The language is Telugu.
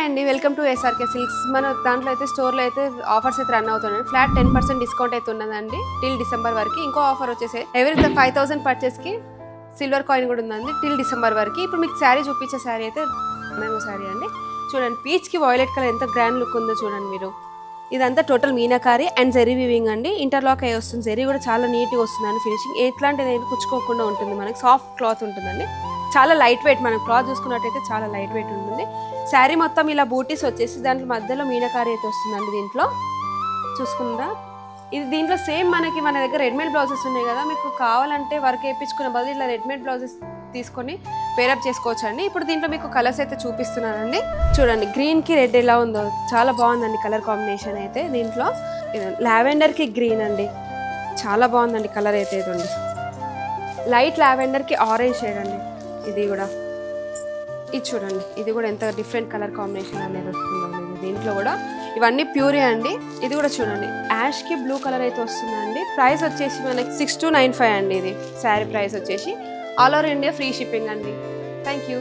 అండి వెల్కమ్ టు ఎస్ఆర్కే సిల్క్స్. మన దాంట్లో అయితే స్టోర్లో అయితే ఆఫర్స్ అయితే రన్ అవుతున్నాయి. ఫ్లాట్ 10% డిస్కౌంట్ అయితే ఉన్నదండి టిల్ డిసెంబర్ వరకు. ఇంకో ఆఫర్ వచ్చేసి ఎవరి 5000 పర్చేస్కి సిల్వర్ కాయిన్ కూడా ఉందండి టిల్ డిసెంబర్ వరకు. ఇప్పుడు మీకు శారీ చూపించే శారీ అయితే మ్యాంగో శారీ అండి. చూడండి పీచ్కి వైలెట్ కలర్ ఎంత గ్రాండ్ లుక్ ఉందో చూడండి మీరు. ఇదంతా total meenakari and zari weaving అండి. ఇంటర్లాక్ అయ్యి వస్తుంది. జెరీ కూడా చాలా నీట్గా వస్తుందండి. ఫినిషింగ్ ఎట్లాంటిది ఏది కుచ్చుకోకుండా ఉంటుంది. మనకి సాఫ్ట్ క్లాత్ ఉంటుందండి. చాలా లైట్ వెయిట్. మనం క్లాత్ చూసుకున్నట్టయితే చాలా లైట్ వెయిట్ ఉంటుంది. శారీ మొత్తం ఇలా బూటీస్ వచ్చేసి దాంట్లో మధ్యలో మీనాకారి అయితే వస్తుందండి. దీంట్లో చూసుకుందా ఇది దీంట్లో సేమ్ మన దగ్గర రెడీమేడ్ బ్లౌజెస్ ఉన్నాయి కదా, మీకు కావాలంటే వర్క్ వేయించుకున్న బదులు ఇలా రెడీమేడ్ బ్లౌజెస్ తీసుకొని పేరప్ చేసుకోవచ్చు అండి. ఇప్పుడు దీంట్లో మీకు కలర్స్ అయితే చూపిస్తున్నానండి. చూడండి గ్రీన్కి రెడ్ ఎలా ఉందో చాలా బాగుందండి కలర్ కాంబినేషన్ అయితే. దీంట్లో లావెండర్కి గ్రీన్ అండి, చాలా బాగుందండి కలర్ అయితే. ఇదండి లైట్ లావెండర్కి ఆరెంజ్ షేడ్ అండి. ఇది కూడా ఇది చూడండి, ఇది కూడా ఎంత డిఫరెంట్ కలర్ కాంబినేషన్ అనేది వస్తుందండి. దీంట్లో కూడా ఇవన్నీ ప్యూరే అండి. ఇది కూడా చూడండి యాష్కి బ్లూ కలర్ అయితే వస్తుందండి. ప్రైస్ వచ్చేసి మనకి 6295 అండి. ఇది శారీ ప్రైస్ వచ్చేసి all over India free shipping అండి. Thank you.